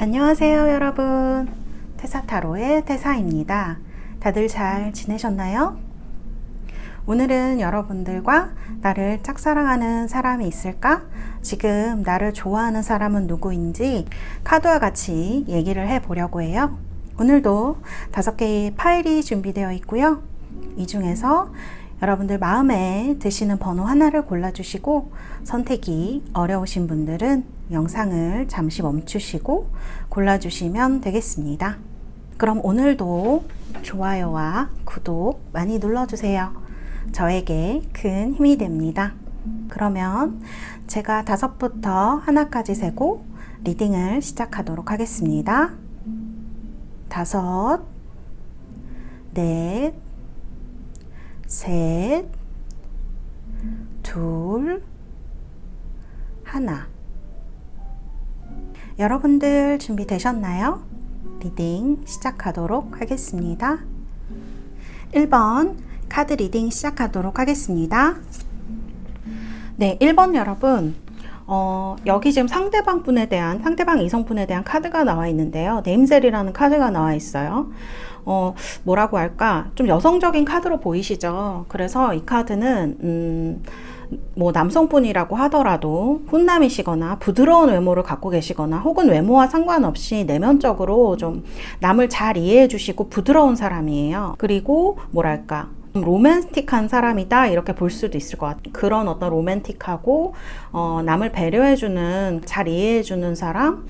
안녕하세요 여러분, 테사타로의 테사입니다. 다들 잘 지내셨나요? 오늘은 여러분들과 나를 짝사랑하는 사람이 있을까? 지금 나를 좋아하는 사람은 누구인지 카드와 같이 얘기를 해보려고 해요. 오늘도 5개의 파일이 준비되어 있고요. 이 중에서 여러분들 마음에 드시는 번호 하나를 골라주시고, 선택이 어려우신 분들은 영상을 잠시 멈추시고 골라주시면 되겠습니다. 그럼 오늘도 좋아요와 구독 많이 눌러주세요. 저에게 큰 힘이 됩니다. 그러면 제가 5부터 하나까지 세고 리딩을 시작하도록 하겠습니다. 5, 넷, 셋, 둘, 하나. 여러분들 준비되셨나요? 리딩 시작하도록 하겠습니다. 1번 카드 리딩 시작하도록 하겠습니다. 네, 1번 여러분, 여기 지금 상대방 이성분에 대한 카드가 나와 있는데요. 네임셀이라는 카드가 나와 있어요. 뭐라고 할까? 좀 여성적인 카드로 보이시죠? 그래서 이 카드는, 뭐 남성분이라고 하더라도 훈남이시거나 부드러운 외모를 갖고 계시거나 혹은 외모와 상관없이 내면적으로 좀 남을 잘 이해해 주시고 부드러운 사람이에요. 그리고 뭐랄까? 로맨틱한 사람이다 이렇게 볼 수도 있을 것 같아요. 그런 어떤 로맨틱하고 남을 배려해주는, 잘 이해해주는 사람,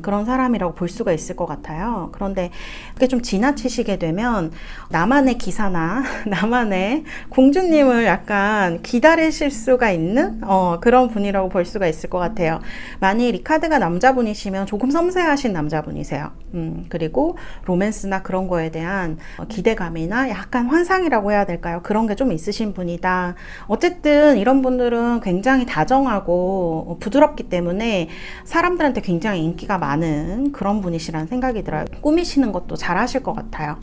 그런 사람이라고 볼 수가 있을 것 같아요. 그런데 그게 좀 지나치시게 되면 나만의 기사나 나만의 공주님을 약간 기다리실 수가 있는 그런 분이라고 볼 수가 있을 것 같아요. 만일 이 카드가 남자분이시면 조금 섬세하신 남자분이세요. 그리고 로맨스나 그런 거에 대한 기대감이나 약간 환상이라고 해야 될까요? 그런 게 좀 있으신 분이다. 어쨌든 이런 분들은 굉장히 다정하고 부드럽기 때문에 사람들한테 굉장히 인기가 많은 그런 분이시라는 생각이 들어요. 꾸미시는 것도 잘 하실 것 같아요.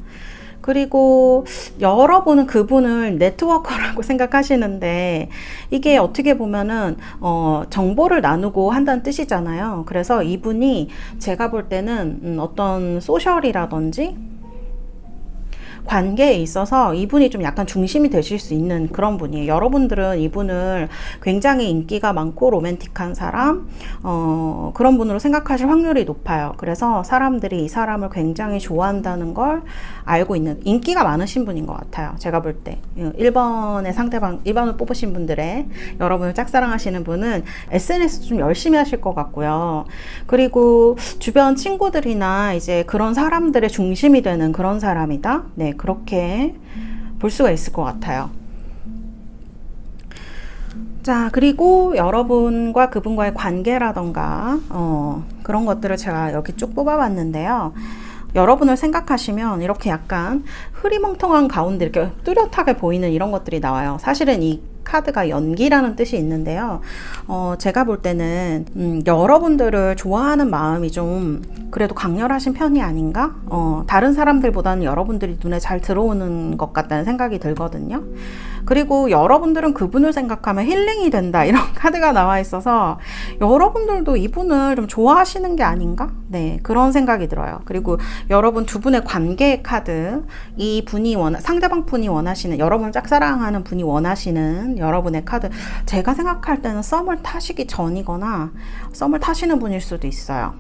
그리고 여러분은 그분을 네트워커라고 생각하시는데, 이게 어떻게 보면은 정보를 나누고 한다는 뜻이잖아요. 그래서 이분이 제가 볼 때는 어떤 소셜이라든지 관계에 있어서 이분이 좀 약간 중심이 되실 수 있는 그런 분이에요. 여러분들은 이분을 굉장히 인기가 많고 로맨틱한 사람, 그런 분으로 생각하실 확률이 높아요. 그래서 사람들이 이 사람을 굉장히 좋아한다는 걸 알고 있는, 인기가 많으신 분인 것 같아요. 제가 볼 때 1번을 뽑으신 분들의, 여러분을 짝사랑하시는 분은 SNS 좀 열심히 하실 것 같고요. 그리고 주변 친구들이나 이제 그런 사람들의 중심이 되는 그런 사람이다. 네, 그렇게 볼 수가 있을 것 같아요. 자, 그리고 여러분과 그분과의 관계라던가 그런 것들을 제가 여기 쭉 뽑아봤는데요. 여러분을 생각하시면 이렇게 약간 흐리멍텅한 가운데 이렇게 뚜렷하게 보이는 이런 것들이 나와요. 사실은 이 카드가 연기라는 뜻이 있는데요. 제가 볼 때는 여러분들을 좋아하는 마음이 좀 그래도 강렬하신 편이 아닌가? 다른 사람들보다는 여러분들이 눈에 잘 들어오는 것 같다는 생각이 들거든요. 그리고 여러분들은 그분을 생각하면 힐링이 된다, 이런 카드가 나와 있어서 여러분들도 이분을 좀 좋아하시는 게 아닌가? 네, 그런 생각이 들어요. 그리고 여러분 두 분의 관계 카드, 이 분이 상대방 분이 원하시는, 여러분을 짝사랑하는 분이 원하시는 여러분의 카드, 제가 생각할 때는 썸을 타시기 전이거나 썸을 타시는 분일 수도 있어요.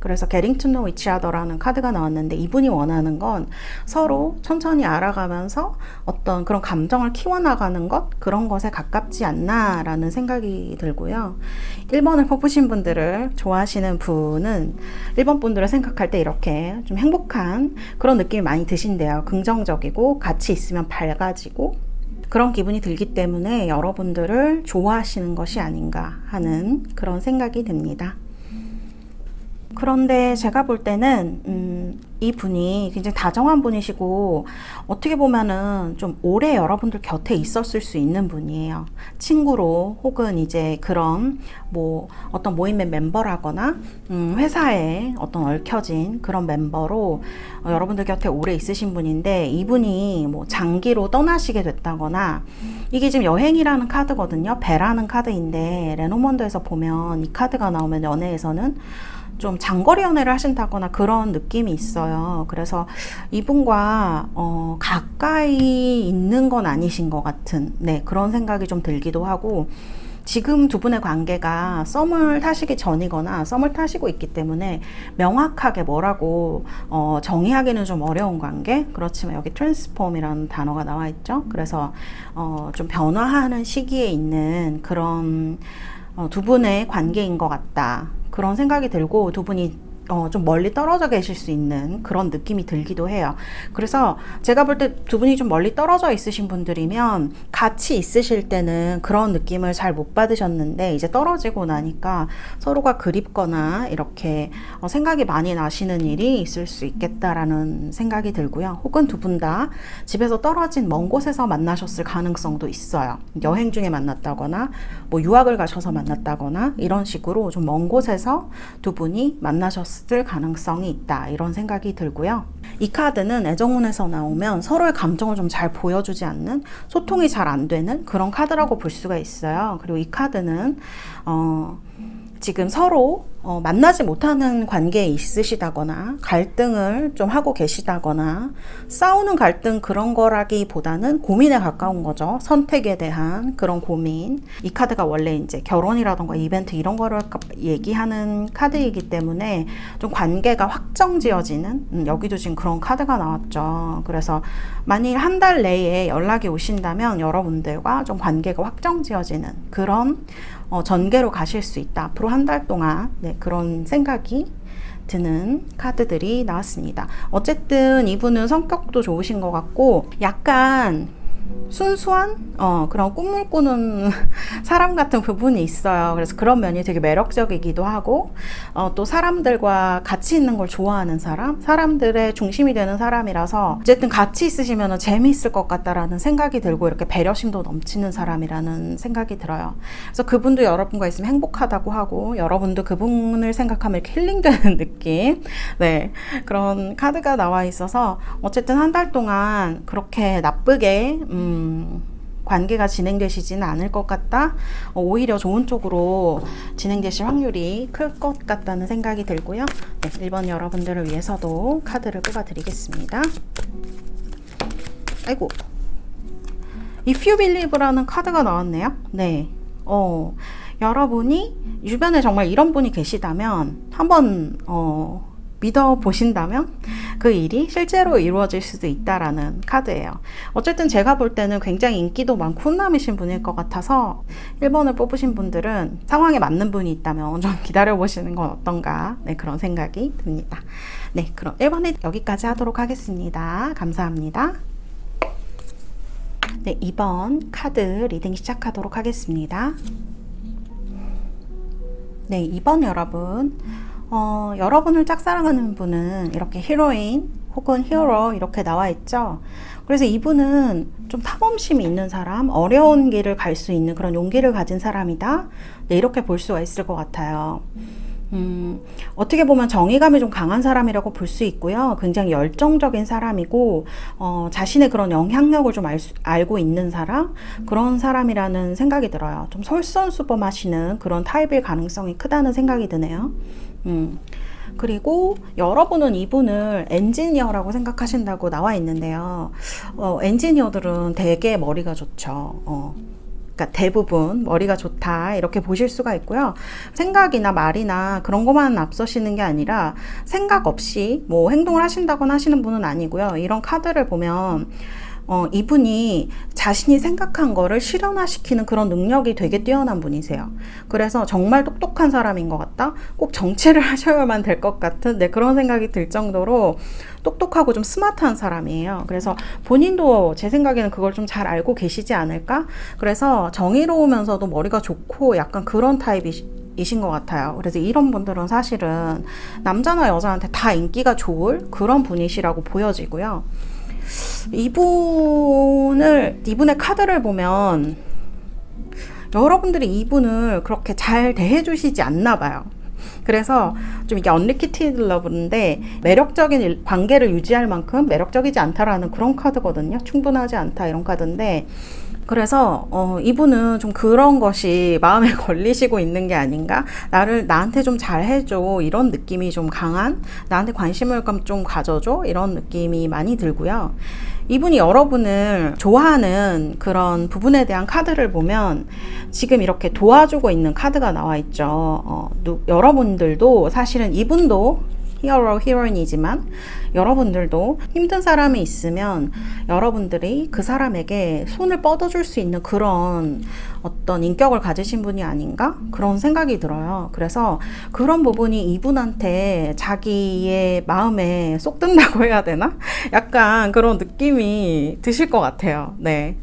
그래서 getting to know each other라는 카드가 나왔는데, 이분이 원하는 건 서로 천천히 알아가면서 어떤 그런 감정을 키워나가는 것, 그런 것에 가깝지 않나 라는 생각이 들고요. 1번을 뽑으신 분들을 좋아하시는 분은 1번 분들을 생각할 때 이렇게 좀 행복한 그런 느낌이 많이 드신대요. 긍정적이고 같이 있으면 밝아지고 그런 기분이 들기 때문에 여러분들을 좋아하시는 것이 아닌가 하는 그런 생각이 듭니다. 그런데 제가 볼 때는 이 분이 굉장히 다정한 분이시고, 어떻게 보면은 좀 오래 여러분들 곁에 있었을 수 있는 분이에요. 친구로, 혹은 이제 그런 뭐 어떤 모임의 멤버라거나 회사에 어떤 얽혀진 그런 멤버로 여러분들 곁에 오래 있으신 분인데, 이분이 뭐 장기로 떠나시게 됐다거나, 이게 지금 여행이라는 카드거든요. 배라는 카드인데, 레노먼드에서 보면 이 카드가 나오면 연애에서는 좀 장거리 연애를 하신다거나 그런 느낌이 있어요. 그래서 이분과 가까이 있는 건 아니신 것 같은, 네, 그런 생각이 좀 들기도 하고, 지금 두 분의 관계가 썸을 타시기 전이거나 썸을 타시고 있기 때문에 명확하게 뭐라고 정의하기는 좀 어려운 관계. 그렇지만 여기 트랜스폼이라는 단어가 나와 있죠. 그래서 좀 변화하는 시기에 있는 그런 두 분의 관계인 것 같다, 그런 생각이 들고, 두 분이 좀 멀리 떨어져 계실 수 있는 그런 느낌이 들기도 해요. 그래서 제가 볼 때 두 분이 좀 멀리 떨어져 있으신 분들이면 같이 있으실 때는 그런 느낌을 잘 못 받으셨는데, 이제 떨어지고 나니까 서로가 그립거나 이렇게 생각이 많이 나시는 일이 있을 수 있겠다라는 생각이 들고요. 혹은 두 분 다 집에서 떨어진 먼 곳에서 만나셨을 가능성도 있어요. 여행 중에 만났다거나 뭐 유학을 가셔서 만났다거나 이런 식으로 좀 먼 곳에서 두 분이 만나셨을 가능성이 있다, 이런 생각이 들고요. 이 카드는 애정운에서 나오면 서로의 감정을 좀 잘 보여주지 않는, 소통이 잘 안 되는 그런 카드라고 볼 수가 있어요. 그리고 이 카드는 지금 서로 만나지 못하는 관계에 있으시다거나 갈등을 좀 하고 계시다거나 싸우는 갈등, 그런 거라기보다는 고민에 가까운 거죠. 선택에 대한 그런 고민. 이 카드가 원래 이제 결혼이라던가 이벤트 이런 거를 얘기하는 카드이기 때문에 좀 관계가 확정지어지는, 여기도 지금 그런 카드가 나왔죠. 그래서 만일 한 달 내에 연락이 오신다면 여러분들과 좀 관계가 확정지어지는 그런 전개로 가실 수 있다. 앞으로 한 달 동안, 네, 그런 생각이 드는 카드들이 나왔습니다. 어쨌든 이분은 성격도 좋으신 것 같고, 약간 순수한 그런 꿈을 꾸는 사람 같은 부분이 있어요. 그래서 그런 면이 되게 매력적이기도 하고, 또 사람들과 같이 있는 걸 좋아하는 사람, 사람들의 중심이 되는 사람이라서 어쨌든 같이 있으시면 재미있을 것 같다라는 생각이 들고, 이렇게 배려심도 넘치는 사람이라는 생각이 들어요. 그래서 그분도 여러분과 있으면 행복하다고 하고, 여러분도 그분을 생각하면 이렇게 힐링되는 느낌, 네, 그런 카드가 나와 있어서 어쨌든 한 달 동안 그렇게 나쁘게 관계가 진행되시지는 않을 것 같다. 오히려 좋은 쪽으로 진행되실 확률이 클 것 같다는 생각이 들고요. 네, 1번 여러분들을 위해서도 카드를 뽑아 드리겠습니다. 아이고, If you believe라는 카드가 나왔네요. 네, 여러분이 주변에 정말 이런 분이 계시다면 한번 믿어보신다면 그 일이 실제로 이루어질 수도 있다라는 카드예요. 어쨌든 제가 볼 때는 굉장히 인기도 많고 훈남이신 분일 것 같아서 1번을 뽑으신 분들은 상황에 맞는 분이 있다면 좀 기다려보시는 건 어떤가, 네, 그런 생각이 듭니다. 네, 그럼 1번에 여기까지 하도록 하겠습니다. 감사합니다. 네, 2번 카드 리딩 시작하도록 하겠습니다. 네, 2번 여러분, 여러분을 짝사랑하는 분은 이렇게 히로인 혹은 히어로 이렇게 나와 있죠. 그래서 이분은 좀 탐험심이 있는 사람, 어려운 길을 갈 수 있는 그런 용기를 가진 사람이다, 네, 이렇게 볼 수가 있을 것 같아요. 어떻게 보면 정의감이 좀 강한 사람이라고 볼 수 있고요. 굉장히 열정적인 사람이고, 자신의 그런 영향력을 좀 알고 있는 사람, 그런 사람이라는 생각이 들어요. 좀 솔선수범하시는 그런 타입일 가능성이 크다는 생각이 드네요. 그리고 여러분은 이분을 엔지니어라고 생각하신다고 나와 있는데요. 엔지니어들은 되게 머리가 좋죠. 그러니까 대부분 머리가 좋다, 이렇게 보실 수가 있고요. 생각이나 말이나 그런 것만 앞서시는 게 아니라 생각 없이 뭐 행동을 하신다거나 하시는 분은 아니고요. 이런 카드를 보면 이분이 자신이 생각한 거를 실현화시키는 그런 능력이 되게 뛰어난 분이세요. 그래서 정말 똑똑한 사람인 것 같다, 꼭 정치를 하셔야만 될 것 같은, 네, 그런 생각이 들 정도로 똑똑하고 좀 스마트한 사람이에요. 그래서 본인도 제 생각에는 그걸 좀 잘 알고 계시지 않을까. 그래서 정의로우면서도 머리가 좋고 약간 그런 타입이신 것 같아요. 그래서 이런 분들은 사실은 남자나 여자한테 다 인기가 좋을 그런 분이시라고 보여지고요. 이분의 카드를 보면 여러분들이 이분을 그렇게 잘 대해주시지 않나 봐요. 그래서 좀 이게 언리퀴티드 러브인데, 매력적인 관계를 유지할 만큼 매력적이지 않다라는 그런 카드거든요. 충분하지 않다, 이런 카드인데, 그래서 이분은 좀 그런 것이 마음에 걸리시고 있는 게 아닌가? 나한테 좀 잘해줘, 이런 느낌이 좀 강한, 나한테 관심을 좀 가져줘, 이런 느낌이 많이 들고요. 이분이 여러분을 좋아하는 그런 부분에 대한 카드를 보면 지금 이렇게 도와주고 있는 카드가 나와 있죠. 여러분들도 사실은 이분도 히어로, 히로인이지만 여러분들도 힘든 사람이 있으면 여러분들이 그 사람에게 손을 뻗어줄 수 있는 그런 어떤 인격을 가지신 분이 아닌가? 그런 생각이 들어요. 그래서 그런 부분이 이분한테 자기의 마음에 쏙 든다고 해야 되나? 약간 그런 느낌이 드실 것 같아요. 네.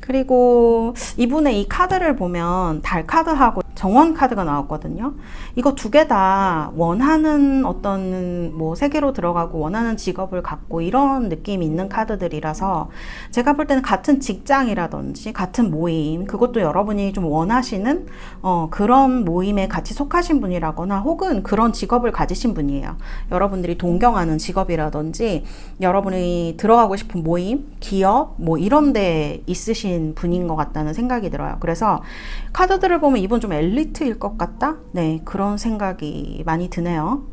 그리고 이분의 이 카드를 보면 달 카드하고 정원 카드가 나왔거든요. 이거 두 개 다 원하는 어떤 뭐 세계로 들어가고 원하는 직업을 갖고 이런 느낌이 있는 카드들이라서 제가 볼 때는 같은 직장이라든지 같은 모임, 그것도 여러분이 좀 원하시는 그런 모임에 같이 속하신 분이라거나 혹은 그런 직업을 가지신 분이에요. 여러분들이 동경하는 직업이라든지 여러분이 들어가고 싶은 모임, 기업 뭐 이런 데 있으신 분인 것 같다는 생각이 들어요. 그래서 카드들을 보면 이분 좀 엘리트일 것 같다? 네, 그런 생각이 많이 드네요.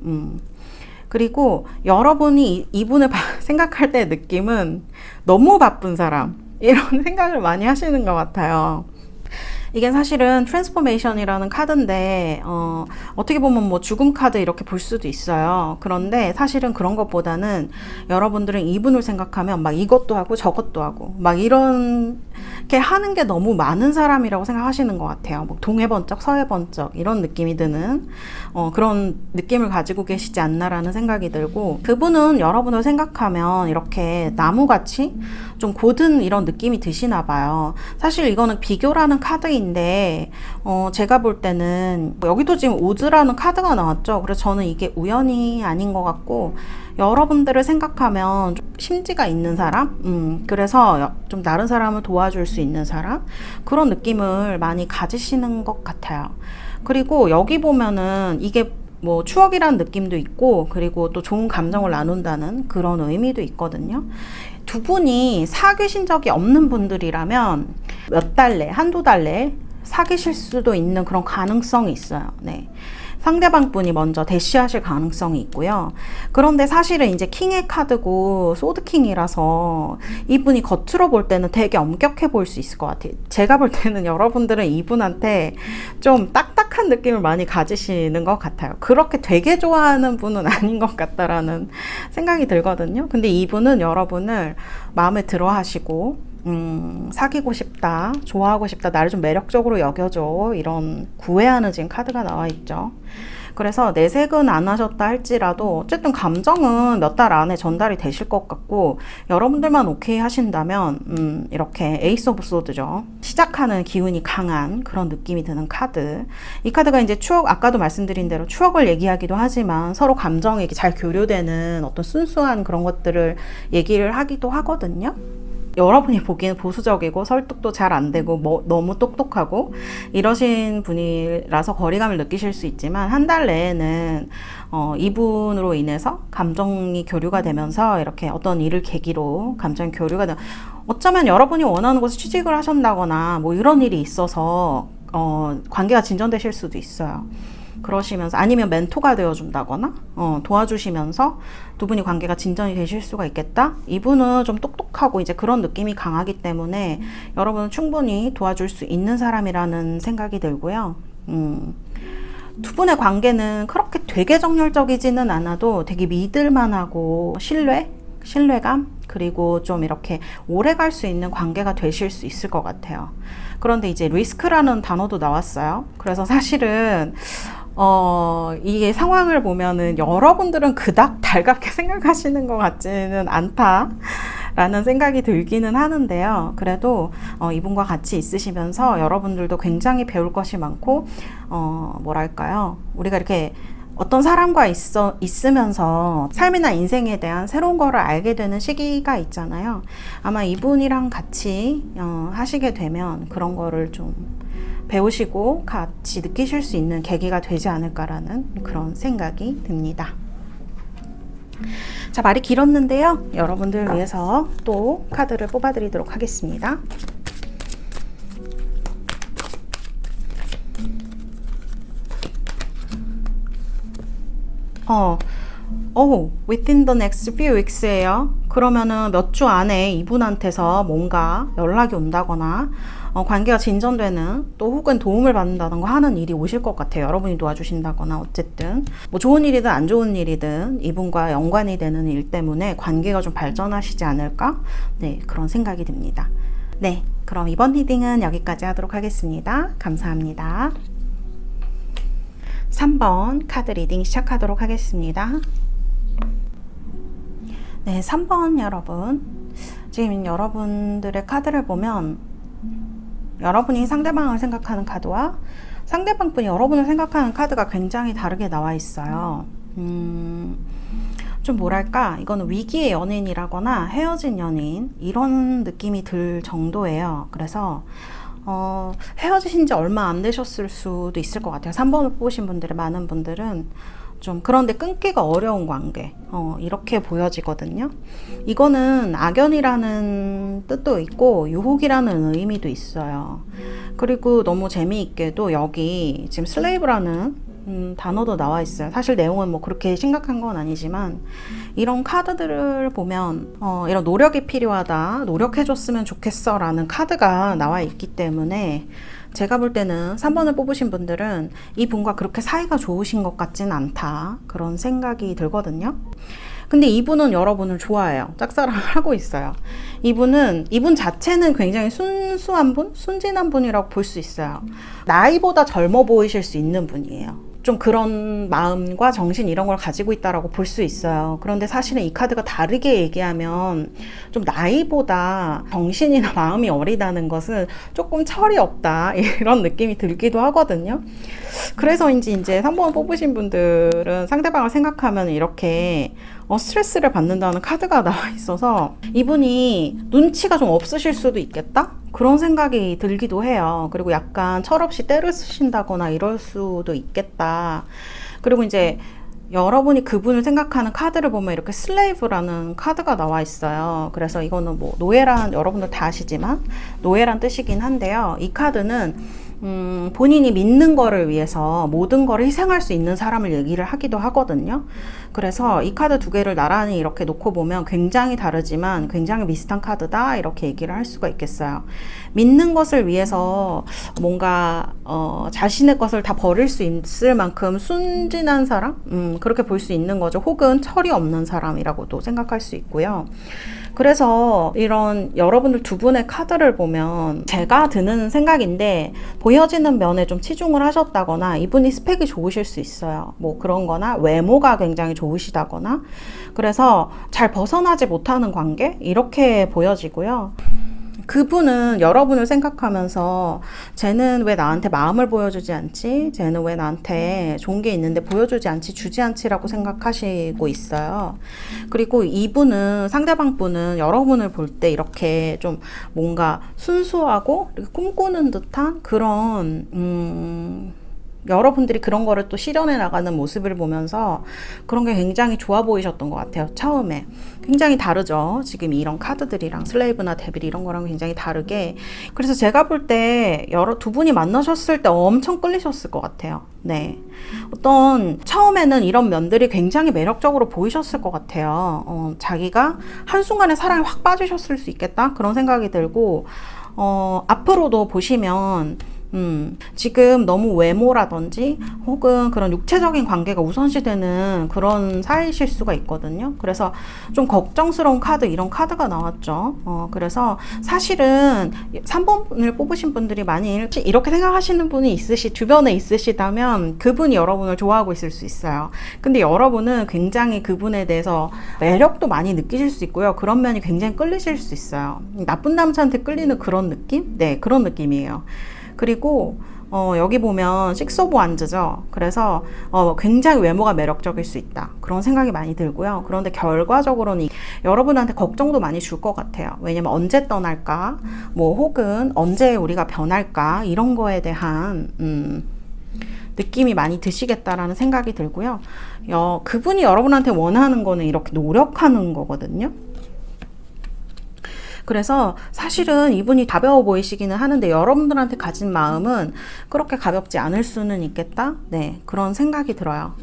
그리고 여러분이 이분을 생각할 때 느낌은 너무 바쁜 사람, 이런 생각을 많이 하시는 것 같아요. 이게 사실은 트랜스포메이션이라는 카드인데 어떻게 보면 뭐 죽음 카드 이렇게 볼 수도 있어요. 그런데 사실은 그런 것보다는 여러분들은 이분을 생각하면 막 이것도 하고 저것도 하고 막 이렇게 하는 게 너무 많은 사람이라고 생각하시는 것 같아요. 뭐 동해번쩍 서해번쩍 이런 느낌이 드는 그런 느낌을 가지고 계시지 않나라는 생각이 들고, 그분은 여러분을 생각하면 이렇게 나무같이 좀 고든 이런 느낌이 드시나 봐요. 사실 이거는 비교라는 카드인데 제가 볼 때는 여기도 지금 우즈라는 카드가 나왔죠. 그래서 저는 이게 우연이 아닌 것 같고, 여러분들을 생각하면 좀 심지가 있는 사람, 그래서 좀 다른 사람을 도와줄 수 있는 사람, 그런 느낌을 많이 가지시는 것 같아요. 그리고 여기 보면은 이게 뭐 추억이라는 느낌도 있고, 그리고 또 좋은 감정을 나눈다는 그런 의미도 있거든요. 두 분이 사귀신 적이 없는 분들이라면 몇 달 내, 한두 달 내에 사귀실 수도 있는 그런 가능성이 있어요. 네. 상대방 분이 먼저 대시하실 가능성이 있고요. 그런데 사실은 이제 킹의 카드고 소드킹이라서 이분이 겉으로 볼 때는 되게 엄격해 보일 수 있을 것 같아요. 제가 볼 때는 여러분들은 이분한테 좀 딱딱한 느낌을 많이 가지시는 것 같아요. 그렇게 되게 좋아하는 분은 아닌 것 같다라는 생각이 들거든요. 근데 이분은 여러분을 마음에 들어 하시고 사귀고 싶다, 좋아하고 싶다, 나를 좀 매력적으로 여겨줘, 이런 구애하는 지금 카드가 나와 있죠. 그래서 내색은 안 하셨다 할지라도 어쨌든 감정은 몇 달 안에 전달이 되실 것 같고, 여러분들만 오케이 하신다면 이렇게 에이스 오브 소드죠. 시작하는 기운이 강한 그런 느낌이 드는 카드. 이 카드가 이제 추억, 아까도 말씀드린 대로 추억을 얘기하기도 하지만 서로 감정이 잘 교류되는 어떤 순수한 그런 것들을 얘기를 하기도 하거든요. 여러분이 보기에는 보수적이고 설득도 잘 안 되고 너무 똑똑하고 이러신 분이라서 거리감을 느끼실 수 있지만, 한 달 내에는 이분으로 인해서 감정이 교류가 되면서 이렇게 어떤 일을 계기로 감정이 교류가 되면 어쩌면 여러분이 원하는 곳에 취직을 하신다거나 뭐 이런 일이 있어서 관계가 진전되실 수도 있어요. 그러시면서 아니면 멘토가 되어준다거나 도와주시면서 두 분이 관계가 진전이 되실 수가 있겠다. 이분은 좀 똑똑하고 이제 그런 느낌이 강하기 때문에 여러분은 충분히 도와줄 수 있는 사람이라는 생각이 들고요. 두 분의 관계는 그렇게 되게 정열적이지는 않아도 되게 믿을만하고 신뢰감, 그리고 좀 이렇게 오래 갈 수 있는 관계가 되실 수 있을 것 같아요. 그런데 이제 리스크라는 단어도 나왔어요. 그래서 사실은 이게 상황을 보면은 여러분들은 그닥 달갑게 생각하시는 것 같지는 않다라는 생각이 들기는 하는데요. 그래도 이분과 같이 있으시면서 여러분들도 굉장히 배울 것이 많고, 뭐랄까요, 우리가 이렇게 어떤 사람과 있으면서 삶이나 인생에 대한 새로운 거를 알게 되는 시기가 있잖아요. 아마 이분이랑 같이 하시게 되면 그런 거를 좀 배우시고 같이 느끼실 수 있는 계기가 되지 않을까라는 그런 생각이 듭니다. 자, 말이 길었는데요. 여러분들 위해서 또 카드를 뽑아드리도록 하겠습니다. within the next few weeks예요. 그러면은 몇 주 안에 이분한테서 뭔가 연락이 온다거나 관계가 진전되는, 또 혹은 도움을 받는다던가 하는 일이 오실 것 같아요. 여러분이 도와주신다거나 어쨌든 뭐 좋은 일이든 안 좋은 일이든 이분과 연관이 되는 일 때문에 관계가 좀 발전하시지 않을까? 네, 그런 생각이 듭니다. 네, 그럼 이번 리딩은 여기까지 하도록 하겠습니다. 감사합니다. 3번 카드 리딩 시작하도록 하겠습니다. 네, 3번 여러분. 지금 여러분들의 카드를 보면 여러분이 상대방을 생각하는 카드와 상대방분이 여러분을 생각하는 카드가 굉장히 다르게 나와 있어요. 좀 뭐랄까, 이거는 위기의 연인이라거나 헤어진 연인 이런 느낌이 들 정도예요. 그래서 헤어지신 지 얼마 안 되셨을 수도 있을 것 같아요. 3번을 뽑으신 분들의 많은 분들은 좀 그런데 끊기가 어려운 관계, 이렇게 보여지거든요. 이거는 악연이라는 뜻도 있고 유혹이라는 의미도 있어요. 그리고 너무 재미있게도 여기 지금 슬레이브라는 단어도 나와 있어요. 사실 내용은 뭐 그렇게 심각한 건 아니지만 이런 카드들을 보면 이런 노력이 필요하다, 노력해줬으면 좋겠어 라는 카드가 나와 있기 때문에 제가 볼 때는 3번을 뽑으신 분들은 이 분과 그렇게 사이가 좋으신 것 같지는 않다, 그런 생각이 들거든요. 근데 이분은 여러분을 좋아해요. 짝사랑을 하고 있어요. 이분 자체는 굉장히 순수한 분, 순진한 분이라고 볼 수 있어요. 나이보다 젊어 보이실 수 있는 분이에요. 좀 그런 마음과 정신 이런 걸 가지고 있다라고 볼 수 있어요. 그런데 사실은 이 카드가 다르게 얘기하면 좀 나이보다 정신이나 마음이 어리다는 것은 조금 철이 없다, 이런 느낌이 들기도 하거든요. 그래서인지 이제 3번 뽑으신 분들은 상대방을 생각하면 이렇게 스트레스를 받는다는 카드가 나와 있어서 이분이 눈치가 좀 없으실 수도 있겠다? 그런 생각이 들기도 해요. 그리고 약간 철없이 때를 쓰신다거나 이럴 수도 있겠다. 그리고 이제 여러분이 그분을 생각하는 카드를 보면 이렇게 슬레이브라는 카드가 나와 있어요. 그래서 이거는 뭐 노예란, 여러분들 다 아시지만 노예란 뜻이긴 한데요. 이 카드는 본인이 믿는 거를 위해서 모든 거를 희생할 수 있는 사람을 얘기를 하기도 하거든요. 그래서 이 카드 두 개를 나란히 이렇게 놓고 보면 굉장히 다르지만 굉장히 비슷한 카드다, 이렇게 얘기를 할 수가 있겠어요. 믿는 것을 위해서 뭔가 자신의 것을 다 버릴 수 있을 만큼 순진한 사람? 그렇게 볼 수 있는 거죠. 혹은 철이 없는 사람이라고도 생각할 수 있고요. 그래서 이런 여러분들 두 분의 카드를 보면 제가 드는 생각인데, 보여지는 면에 좀 치중을 하셨다거나 이분이 스펙이 좋으실 수 있어요. 뭐 그런 거나 외모가 굉장히 좋으시다거나, 그래서 잘 벗어나지 못하는 관계? 이렇게 보여지고요. 그분은 여러분을 생각하면서 쟤는 왜 나한테 마음을 보여주지 않지? 쟤는 왜 나한테 좋은 게 있는데 보여주지 않지? 주지 않지라고 생각하시고 있어요. 그리고 이분은, 상대방 분은 여러분을 볼 때 이렇게 좀 뭔가 순수하고 꿈꾸는 듯한 그런 여러분들이 그런 거를 또 실현해 나가는 모습을 보면서 그런 게 굉장히 좋아 보이셨던 것 같아요. 처음에 굉장히 다르죠. 지금 이런 카드들이랑 슬레이브나 데빌 이런 거랑 굉장히 다르게. 그래서 제가 볼 때 두 분이 만나셨을 때 엄청 끌리셨을 것 같아요. 네, 어떤 처음에는 이런 면들이 굉장히 매력적으로 보이셨을 것 같아요. 자기가 한순간에 사랑에 확 빠지셨을 수 있겠다, 그런 생각이 들고, 앞으로도 보시면 지금 너무 외모라든지 혹은 그런 육체적인 관계가 우선시되는 그런 사이실 수가 있거든요. 그래서 좀 걱정스러운 카드, 이런 카드가 나왔죠. 그래서 사실은 3번을 뽑으신 분들이 만일 이렇게 생각하시는 분이 주변에 있으시다면 그분이 여러분을 좋아하고 있을 수 있어요. 근데 여러분은 굉장히 그분에 대해서 매력도 많이 느끼실 수 있고요. 그런 면이 굉장히 끌리실 수 있어요. 나쁜 남자한테 끌리는 그런 느낌? 네, 그런 느낌이에요. 그리고 여기 보면 식스 오브 완즈죠. 그래서 굉장히 외모가 매력적일 수 있다, 그런 생각이 많이 들고요. 그런데 결과적으로는 여러분한테 걱정도 많이 줄 것 같아요. 왜냐면 언제 떠날까, 뭐 혹은 언제 우리가 변할까, 이런 거에 대한 느낌이 많이 드시겠다라는 생각이 들고요. 그분이 여러분한테 원하는 거는 이렇게 노력하는 거거든요. 그래서 사실은 이분이 가벼워 보이시기는 하는데 여러분들한테 가진 마음은 그렇게 가볍지 않을 수는 있겠다, 네, 그런 생각이 들어요.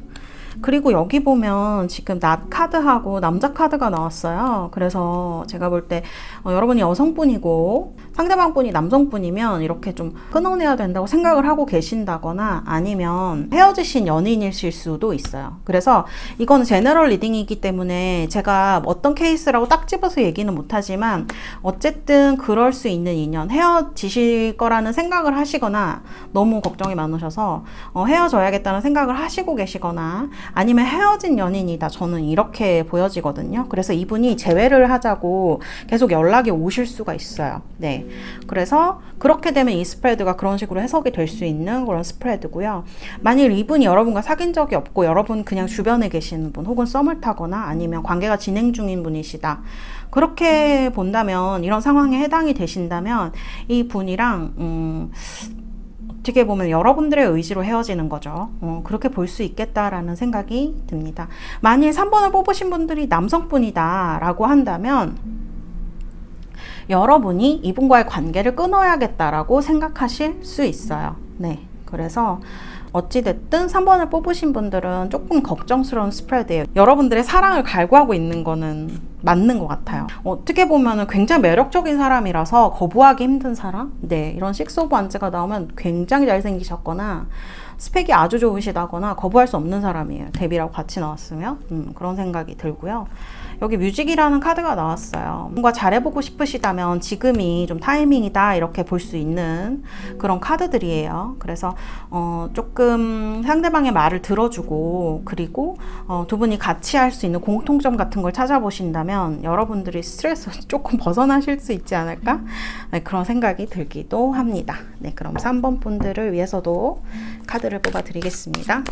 그리고 여기 보면 지금 낫 카드하고 남자 카드가 나왔어요. 그래서 제가 볼 때 여러분이 여성분이고 상대방분이 남성분이면 이렇게 좀 끊어내야 된다고 생각을 하고 계신다거나 아니면 헤어지신 연인이실 수도 있어요. 그래서 이건 제너럴 리딩이기 때문에 제가 어떤 케이스라고 딱 집어서 얘기는 못하지만 어쨌든 그럴 수 있는 인연, 헤어지실 거라는 생각을 하시거나 너무 걱정이 많으셔서 헤어져야겠다는 생각을 하시고 계시거나 아니면 헤어진 연인이다, 저는 이렇게 보여지거든요. 그래서 이분이 재회를 하자고 계속 연락이 오실 수가 있어요. 네, 그래서 그렇게 되면 이 스프레드가 그런 식으로 해석이 될 수 있는 그런 스프레드고요. 만일 이분이 여러분과 사귄 적이 없고 여러분 그냥 주변에 계시는 분 혹은 썸을 타거나 아니면 관계가 진행 중인 분이시다, 그렇게 본다면, 이런 상황에 해당이 되신다면 이 분이랑 어떻게 보면 여러분들의 의지로 헤어지는 거죠. 그렇게 볼 수 있겠다라는 생각이 듭니다. 만일 3번을 뽑으신 분들이 남성분이다 라고 한다면 여러분이 이분과의 관계를 끊어야겠다라고 생각하실 수 있어요. 네, 그래서 어찌됐든 3번을 뽑으신 분들은 조금 걱정스러운 스프레드예요. 여러분들의 사랑을 갈구하고 있는 거는 맞는 것 같아요. 어떻게 보면 굉장히 매력적인 사람이라서 거부하기 힘든 사람? 네, 이런 6 오브 완즈가 나오면 굉장히 잘생기셨거나 스펙이 아주 좋으시다거나 거부할 수 없는 사람이에요. 데뷔라고 같이 나왔으면 그런 생각이 들고요. 여기 뮤직이라는 카드가 나왔어요. 뭔가 잘해보고 싶으시다면 지금이 좀 타이밍이다, 이렇게 볼 수 있는 그런 카드들이에요. 그래서 조금 상대방의 말을 들어주고, 그리고 두 분이 같이 할 수 있는 공통점 같은 걸 찾아보신다면 여러분들이 스트레스 조금 벗어나실 수 있지 않을까? 네, 그런 생각이 들기도 합니다. 네, 그럼 3번 분들을 위해서도 카드를 뽑아 드리겠습니다.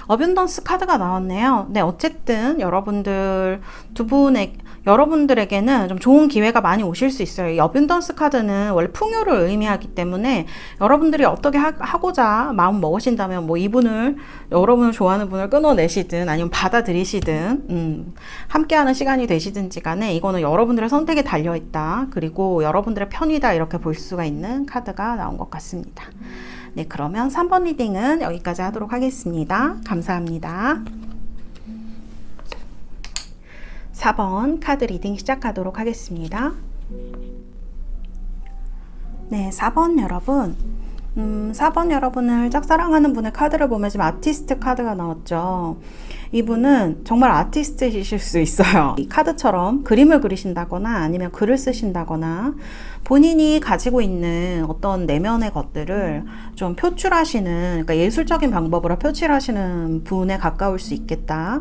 어뷸던스 카드가 나왔네요. 네, 어쨌든 여러분들에게는 좀 좋은 기회가 많이 오실 수 있어요. 이 어뷸던스 카드는 원래 풍요를 의미하기 때문에 여러분들이 어떻게 하고자 마음 먹으신다면 뭐 여러분을 좋아하는 분을 끊어내시든 아니면 받아들이시든 함께하는 시간이 되시든지 간에 이거는 여러분들의 선택에 달려있다, 그리고 여러분들의 편이다, 이렇게 볼 수가 있는 카드가 나온 것 같습니다. 네, 그러면 3번 리딩은 여기까지 하도록 하겠습니다. 감사합니다. 4번 카드 리딩 시작하도록 하겠습니다. 네, 4번 여러분. 4번 여러분을 짝사랑하는 분의 카드를 보면 지금 아티스트 카드가 나왔죠. 이분은 정말 아티스트이실 수 있어요. 이 카드처럼 그림을 그리신다거나 아니면 글을 쓰신다거나 본인이 가지고 있는 어떤 내면의 것들을 좀 표출하시는, 그러니까 예술적인 방법으로 표출하시는 분에 가까울 수 있겠다.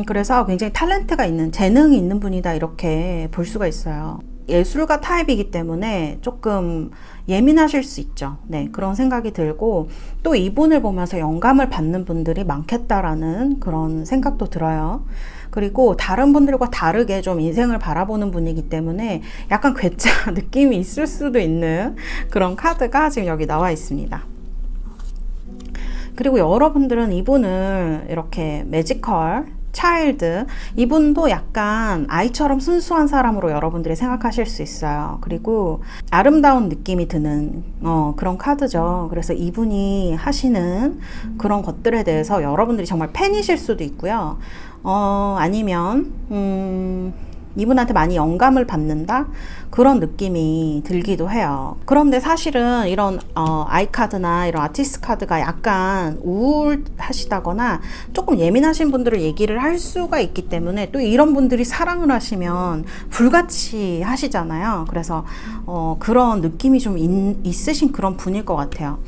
그래서 굉장히 탤런트가 있는, 재능이 있는 분이다, 이렇게 볼 수가 있어요. 예술가 타입이기 때문에 조금 예민하실 수 있죠. 네, 그런 생각이 들고, 또 이분을 보면서 영감을 받는 분들이 많겠다라는 그런 생각도 들어요. 그리고 다른 분들과 다르게 좀 인생을 바라보는 분이기 때문에 약간 괴짜 느낌이 있을 수도 있는 그런 카드가 지금 여기 나와 있습니다. 그리고 여러분들은 이분을 이렇게 매지컬 차일드, 이분도 약간 아이처럼 순수한 사람으로 여러분들이 생각하실 수 있어요. 그리고 아름다운 느낌이 드는 그런 카드죠. 그래서 이분이 하시는 그런 것들에 대해서 여러분들이 정말 팬이실 수도 있고요. 아니면 이분한테 많이 영감을 받는다, 그런 느낌이 들기도 해요. 그런데 사실은 이런 아이카드나 이런 아티스트 카드가 약간 우울하시다거나 조금 예민하신 분들을 얘기를 할 수가 있기 때문에, 또 이런 분들이 사랑을 하시면 불같이 하시잖아요. 그래서 그런 느낌이 좀 있으신 그런 분일 것 같아요.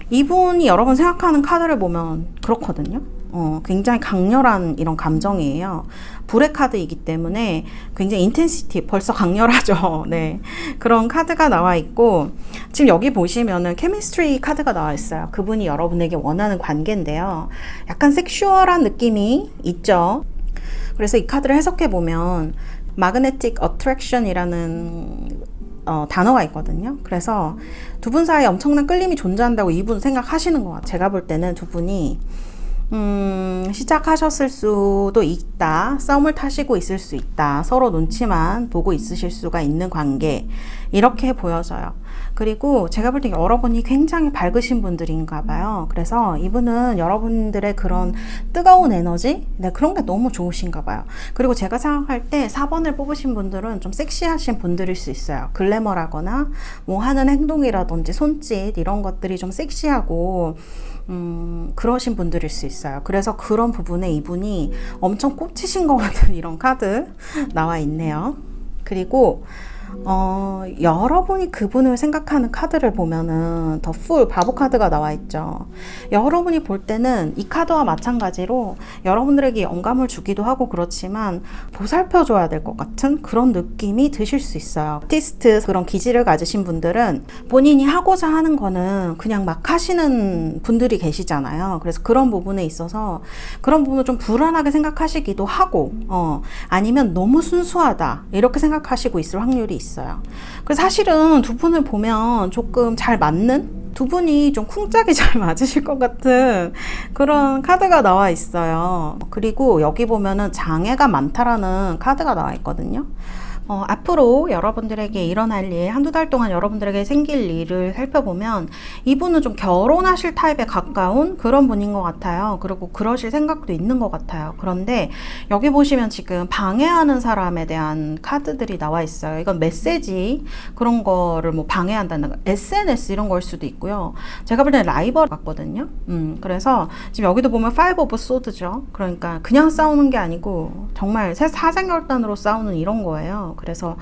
이분이 여러분 생각하는 카드를 보면 그렇거든요. 굉장히 강렬한 이런 감정이에요. 불의 카드이기 때문에 굉장히 인텐시티, 벌써 강렬하죠. 네, 그런 카드가 나와 있고, 지금 여기 보시면은 케미스트리 카드가 나와 있어요. 그분이 여러분에게 원하는 관계인데요, 약간 섹슈얼한 느낌이 있죠. 그래서 이 카드를 해석해 보면 magnetic attraction이라는 단어가 있거든요. 그래서 두 분 사이에 엄청난 끌림이 존재한다고 이분 생각하시는 것 같아요. 제가 볼 때는 두 분이 시작하셨을 수도 있다. 썸을 타시고 있을 수 있다. 서로 눈치만 보고 있으실 수가 있는 관계. 이렇게 보여져요. 그리고 제가 볼 때 여러분이 굉장히 밝으신 분들인가 봐요. 그래서 이분은 여러분들의 그런 뜨거운 에너지? 네, 그런 게 너무 좋으신가 봐요. 그리고 제가 생각할 때 4번을 뽑으신 분들은 좀 섹시하신 분들일 수 있어요. 글래머라거나 뭐 하는 행동이라든지 손짓 이런 것들이 좀 섹시하고 그러신 분들일 수 있어요. 그래서 그런 부분에 이분이 엄청 꽂히신 것 같은 이런 카드 나와 있네요. 그리고 여러분이 그분을 생각하는 카드를 보면은 더 풀 바보 카드가 나와 있죠. 여러분이 볼 때는 이 카드와 마찬가지로 여러분들에게 영감을 주기도 하고 그렇지만 보살펴 줘야 될 것 같은 그런 느낌이 드실 수 있어요. 아티스트 그런 기질을 가지신 분들은 본인이 하고자 하는 거는 그냥 막 하시는 분들이 계시잖아요. 그래서 그런 부분에 있어서 그런 부분을 좀 불안하게 생각하시기도 하고 아니면 너무 순수하다 이렇게 생각하시고 있을 확률이 있어요. 그래서 사실은 두 분을 보면 조금 잘 맞는 두 분이 좀 쿵짝이 잘 맞으실 것 같은 그런 카드가 나와 있어요. 그리고 여기 보면은 장애가 많다라는 카드가 나와 있거든요. 앞으로 여러분들에게 일어날 일, 한두 달 동안 여러분들에게 생길 일을 살펴보면 이분은 좀 결혼하실 타입에 가까운 그런 분인 것 같아요. 그리고 그러실 생각도 있는 것 같아요. 그런데 여기 보시면 지금 방해하는 사람에 대한 카드들이 나와 있어요. 이건 메시지 그런 거를 뭐 방해한다는 거, SNS 이런 걸 수도 있고요. 제가 볼 때는 라이벌 같거든요. 그래서 지금 여기도 보면 5 오브 소드죠. 그러니까 그냥 싸우는 게 아니고 정말 사생결단으로 싸우는 이런 거예요. 그래서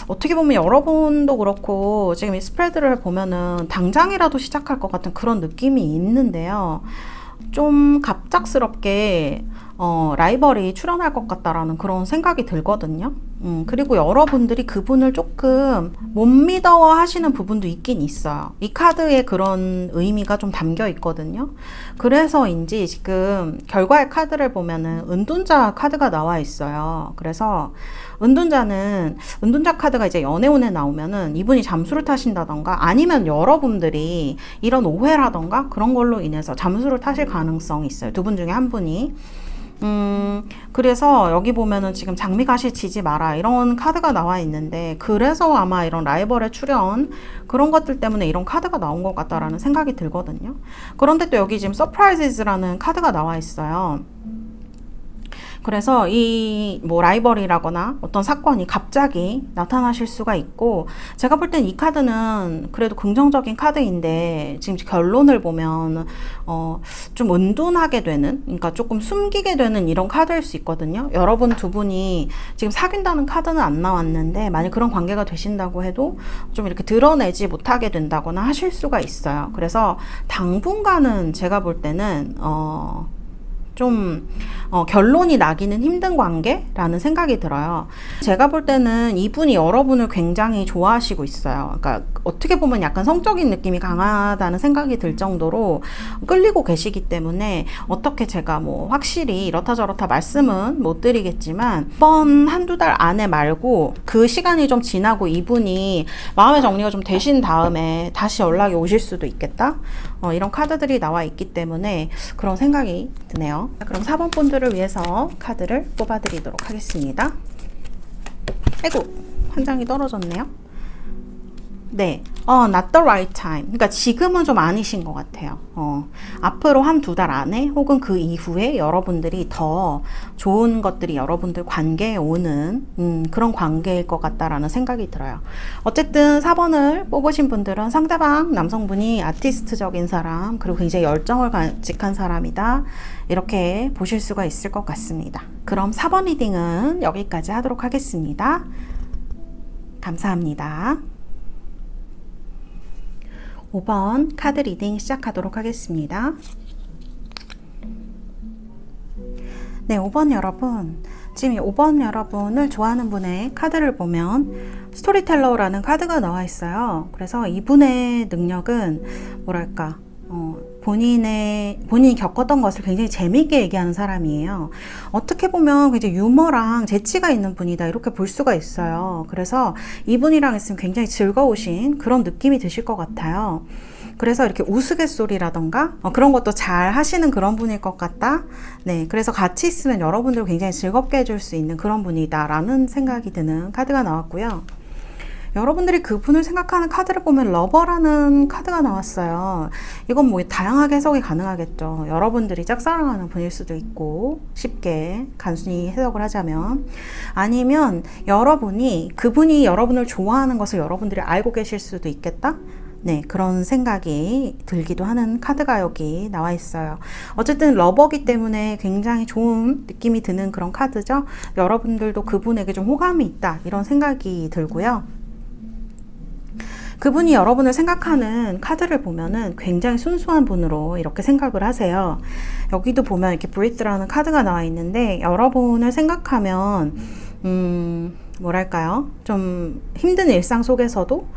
어떻게 보면 여러분도 그렇고 지금 이 스프레드를 보면은 당장이라도 시작할 것 같은 그런 느낌이 있는데요. 좀 갑작스럽게 라이벌이 출현할 것 같다라는 그런 생각이 들거든요. 그리고 여러분들이 그분을 조금 못 믿어 하시는 부분도 있긴 있어요. 이 카드에 그런 의미가 좀 담겨 있거든요. 그래서인지 지금 결과의 카드를 보면은 은둔자 카드가 나와 있어요. 그래서 은둔자 카드가 이제 연애운에 나오면은 이분이 잠수를 타신다던가 아니면 여러분들이 이런 오해라던가 그런 걸로 인해서 잠수를 타실 가능성이 있어요. 두 분 중에 한 분이. 그래서 여기 보면은 지금 장미가시 지지 마라 이런 카드가 나와 있는데 그래서 아마 이런 라이벌의 출현 그런 것들 때문에 이런 카드가 나온 것 같다라는 생각이 들거든요. 그런데 또 여기 지금 서프라이즈라는 카드가 나와 있어요. 그래서 이 뭐 라이벌이라거나 어떤 사건이 갑자기 나타나실 수가 있고 제가 볼 땐 이 카드는 그래도 긍정적인 카드인데 지금 결론을 보면 좀 은둔하게 되는 그러니까 조금 숨기게 되는 이런 카드일 수 있거든요. 여러분 두 분이 지금 사귄다는 카드는 안 나왔는데 만약 그런 관계가 되신다고 해도 좀 이렇게 드러내지 못하게 된다거나 하실 수가 있어요. 그래서 당분간은 제가 볼 때는 좀 결론이 나기는 힘든 관계라는 생각이 들어요. 제가 볼 때는 이분이 여러분을 굉장히 좋아하시고 있어요. 그러니까 어떻게 보면 약간 성적인 느낌이 강하다는 생각이 들 정도로 끌리고 계시기 때문에 어떻게 제가 뭐 확실히 이렇다 저렇다 말씀은 못 드리겠지만 이번 한두 달 안에 말고 그 시간이 좀 지나고 이분이 마음의 정리가 좀 되신 다음에 다시 연락이 오실 수도 있겠다. 이런 카드들이 나와 있기 때문에 그런 생각이 드네요. 그럼 4번 분들을 위해서 카드를 뽑아드리도록 하겠습니다. 아이고, 한 장이 떨어졌네요. 네, not the right time. 그러니까 지금은 좀 아니신 것 같아요. 앞으로 한 두 달 안에 혹은 그 이후에 여러분들이 더 좋은 것들이 여러분들 관계에 오는 그런 관계일 것 같다라는 생각이 들어요. 어쨌든 4번을 뽑으신 분들은 상대방 남성분이 아티스트적인 사람 그리고 굉장히 열정을 간직한 사람이다. 이렇게 보실 수가 있을 것 같습니다. 그럼 4번 리딩은 여기까지 하도록 하겠습니다. 감사합니다. 5번 카드 리딩 시작하도록 하겠습니다. 네, 5번 여러분. 지금 5번 여러분을 좋아하는 분의 카드를 보면 스토리텔러라는 카드가 나와 있어요. 그래서 이분의 능력은 뭐랄까 본인이 겪었던 것을 굉장히 재미있게 얘기하는 사람이에요. 어떻게 보면 굉장히 유머랑 재치가 있는 분이다 이렇게 볼 수가 있어요. 그래서 이분이랑 있으면 굉장히 즐거우신 그런 느낌이 드실 것 같아요. 그래서 이렇게 우스갯소리라던가 그런 것도 잘 하시는 그런 분일 것 같다. 네, 그래서 같이 있으면 여러분들 굉장히 즐겁게 해줄 수 있는 그런 분이다 라는 생각이 드는 카드가 나왔고요. 여러분들이 그분을 생각하는 카드를 보면 러버라는 카드가 나왔어요. 이건 뭐 다양하게 해석이 가능하겠죠. 여러분들이 짝사랑하는 분일 수도 있고, 쉽게 간순히 해석을 하자면, 아니면 여러분이 그분이 여러분을 좋아하는 것을 여러분들이 알고 계실 수도 있겠다. 네, 그런 생각이 들기도 하는 카드가 여기 나와 있어요. 어쨌든 러버기 때문에 굉장히 좋은 느낌이 드는 그런 카드죠. 여러분들도 그분에게 좀 호감이 있다 이런 생각이 들고요. 그분이 여러분을 생각하는 카드를 보면은 굉장히 순수한 분으로 이렇게 생각을 하세요. 여기도 보면 이렇게 브리트라는 카드가 나와 있는데, 여러분을 생각하면 뭐랄까요? 좀 힘든 일상 속에서도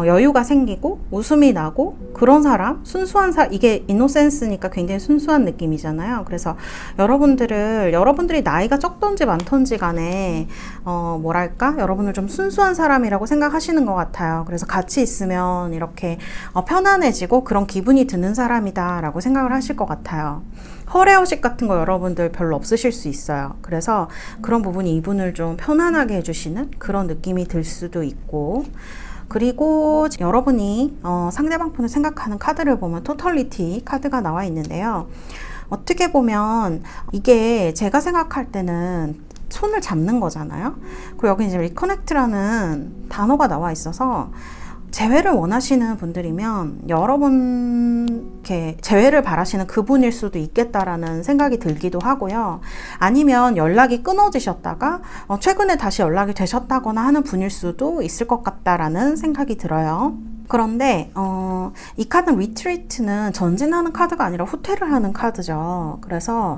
여유가 생기고 웃음이 나고 그런 사람, 순수한 이게 이노센스니까 굉장히 순수한 느낌이잖아요. 그래서 여러분들이 나이가 적던지 많던지 간에 뭐랄까? 여러분을 좀 순수한 사람이라고 생각하시는 것 같아요. 그래서 같이 있으면 이렇게 편안해지고 그런 기분이 드는 사람이다 라고 생각을 하실 것 같아요. 허례허식 같은 거 여러분들 별로 없으실 수 있어요. 그래서 그런 부분이 이분을 좀 편안하게 해주시는 그런 느낌이 들 수도 있고, 그리고 여러분이 상대방 분을 생각하는 카드를 보면 토털리티 카드가 나와 있는데요. 어떻게 보면 이게 제가 생각할 때는 손을 잡는 거잖아요. 그리고 여기 이제 리커넥트라는 단어가 나와 있어서 재회를 원하시는 분들이면 여러분께 재회를 바라시는 그분일 수도 있겠다라는 생각이 들기도 하고요. 아니면 연락이 끊어지셨다가 최근에 다시 연락이 되셨다거나 하는 분일 수도 있을 것 같다라는 생각이 들어요. 그런데 이 카드는 리트리트는 전진하는 카드가 아니라 후퇴를 하는 카드죠. 그래서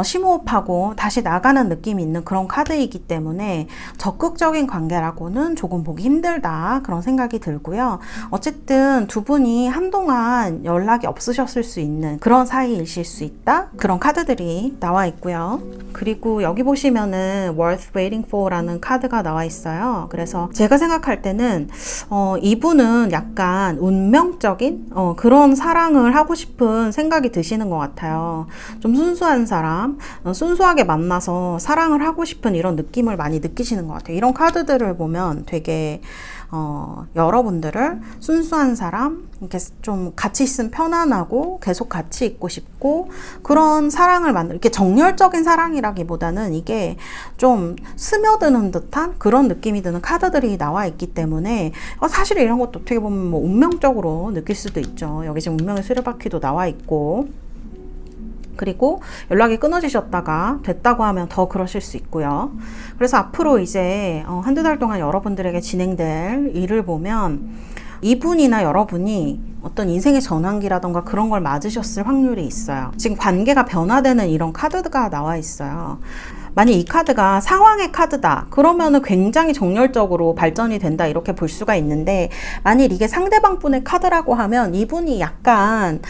심호흡하고 다시 나가는 느낌이 있는 그런 카드이기 때문에 적극적인 관계라고는 조금 보기 힘들다 그런 생각이 들고요. 어쨌든 두 분이 한동안 연락이 없으셨을 수 있는 그런 사이이실 수 있다 그런 카드들이 나와 있고요. 그리고 여기 보시면은 worth waiting for 라는 카드가 나와 있어요. 그래서 제가 생각할 때는 이분은 약간 운명적인 그런 사랑을 하고 싶은 생각이 드시는 것 같아요. 좀 순수한 사람, 순수하게 만나서 사랑을 하고 싶은 이런 느낌을 많이 느끼시는 것 같아요. 이런 카드들을 보면 되게 여러분들을 순수한 사람, 이렇게 좀 같이 있으면 편안하고 계속 같이 있고 싶고 그런 사랑을 이렇게 정열적인 사랑이라기보다는 이게 좀 스며드는 듯한 그런 느낌이 드는 카드들이 나와 있기 때문에 사실 이런 것도 어떻게 보면 뭐 운명적으로 느낄 수도 있죠. 여기 지금 운명의 수레바퀴도 나와 있고, 그리고 연락이 끊어지셨다가 됐다고 하면 더 그러실 수 있고요. 그래서 앞으로 이제 한두 달 동안 여러분들에게 진행될 일을 보면 이분이나 여러분이 어떤 인생의 전환기라던가 그런 걸 맞으셨을 확률이 있어요. 지금 관계가 변화되는 이런 카드가 나와 있어요. 만약 이 카드가 상황의 카드다 그러면은 굉장히 정열적으로 발전이 된다 이렇게 볼 수가 있는데, 만일 이게 상대방 분의 카드라고 하면 이분이 약간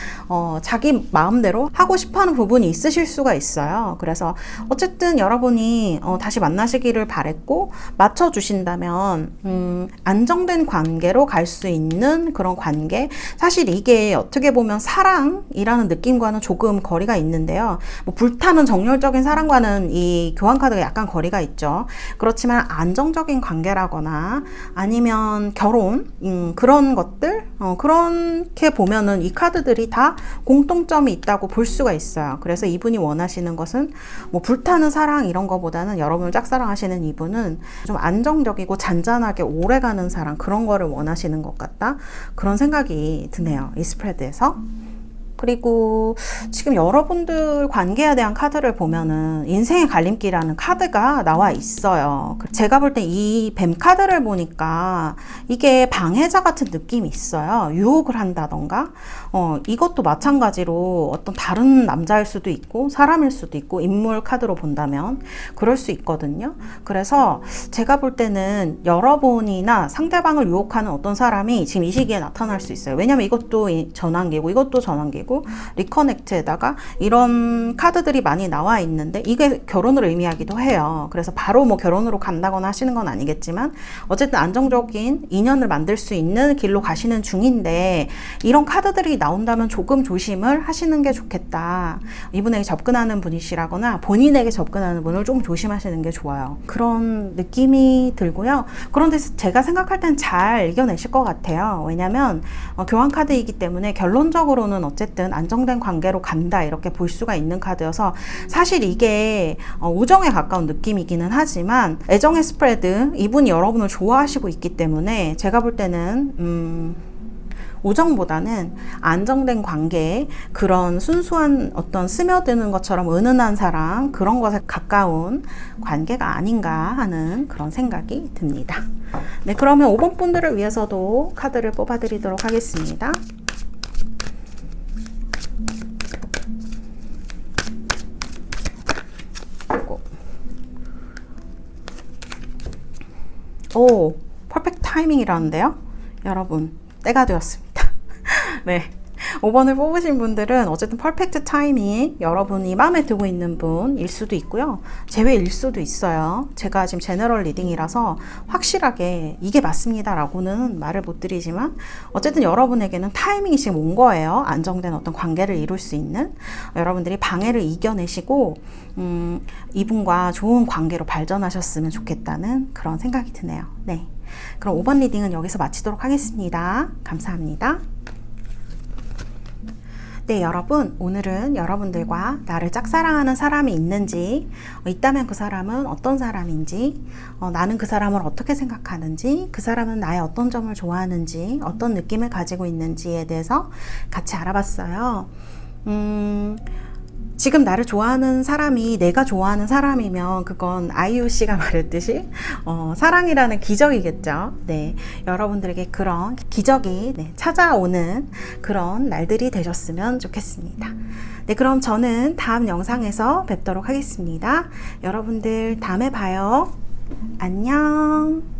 자기 마음대로 하고 싶어하는 부분이 있으실 수가 있어요. 그래서 어쨌든 여러분이 다시 만나시기를 바랬고 맞춰주신다면 안정된 관계로 갈 수 있는 그런 관계, 사실 이게 어떻게 보면 사랑이라는 느낌과는 조금 거리가 있는데요. 뭐 불타는 정열적인 사랑과는 이 교환 카드가 약간 거리가 있죠. 그렇지만 안정적인 관계라거나 아니면 결혼 그런 것들 그렇게 보면은 이 카드들이 다 공통점이 있다고 볼 수가 있어요. 그래서 이분이 원하시는 것은 뭐 불타는 사랑 이런 거보다는 여러분을 짝사랑하시는 이분은 좀 안정적이고 잔잔하게 오래가는 사랑, 그런 거를 원하시는 것 같다 그런 생각이 드네요, 이 스프레드에서. 그리고 지금 여러분들 관계에 대한 카드를 보면은 인생의 갈림길이라는 카드가 나와 있어요. 제가 볼 때 이 뱀 카드를 보니까 이게 방해자 같은 느낌이 있어요. 유혹을 한다던가 이것도 마찬가지로 어떤 다른 남자일 수도 있고 사람일 수도 있고, 인물 카드로 본다면 그럴 수 있거든요. 그래서 제가 볼 때는 여러분이나 상대방을 유혹하는 어떤 사람이 지금 이 시기에 나타날 수 있어요. 왜냐면 이것도 전환기고 이것도 전환기고 그리고 리커넥트에다가 이런 카드들이 많이 나와 있는데 이게 결혼을 의미하기도 해요. 그래서 바로 뭐 결혼으로 간다거나 하시는 건 아니겠지만 어쨌든 안정적인 인연을 만들 수 있는 길로 가시는 중인데 이런 카드들이 나온다면 조금 조심을 하시는 게 좋겠다. 이분에게 접근하는 분이시라거나 본인에게 접근하는 분을 좀 조심하시는 게 좋아요. 그런 느낌이 들고요. 그런데 제가 생각할 땐 잘 이겨내실 것 같아요. 왜냐면 교환 카드이기 때문에 결론적으로는 어쨌든 안정된 관계로 간다 이렇게 볼 수가 있는 카드여서 사실 이게 우정에 가까운 느낌이기는 하지만 애정의 스프레드, 이분이 여러분을 좋아하시고 있기 때문에 제가 볼 때는 우정보다는 안정된 관계, 그런 순수한 어떤 스며드는 것처럼 은은한 사랑, 그런 것에 가까운 관계가 아닌가 하는 그런 생각이 듭니다. 네, 그러면 5번 분들을 위해서도 카드를 뽑아 드리도록 하겠습니다. 오, 퍼펙트 타이밍이라는데요? 여러분, 때가 되었습니다. 네. 5번을 뽑으신 분들은 어쨌든 퍼펙트 타이밍, 여러분이 마음에 들고 있는 분일 수도 있고요. 제외일 수도 있어요. 제가 지금 제너럴 리딩이라서 확실하게 이게 맞습니다 라고는 말을 못 드리지만 어쨌든 여러분에게는 타이밍이 지금 온 거예요. 안정된 어떤 관계를 이룰 수 있는. 여러분들이 방해를 이겨내시고 이분과 좋은 관계로 발전하셨으면 좋겠다는 그런 생각이 드네요. 네. 그럼 5번 리딩은 여기서 마치도록 하겠습니다. 감사합니다. 네, 여러분, 오늘은 여러분들과 나를 짝사랑하는 사람이 있는지, 있다면 그 사람은 어떤 사람인지, 나는 그 사람을 어떻게 생각하는지, 그 사람은 나의 어떤 점을 좋아하는지, 어떤 느낌을 가지고 있는지에 대해서 같이 알아봤어요. 지금 나를 좋아하는 사람이 내가 좋아하는 사람이면 그건 아이유 씨가 말했듯이 사랑이라는 기적이겠죠. 네, 여러분들에게 그런 기적이 찾아오는 그런 날들이 되셨으면 좋겠습니다. 네, 그럼 저는 다음 영상에서 뵙도록 하겠습니다. 여러분들 다음에 봐요. 안녕.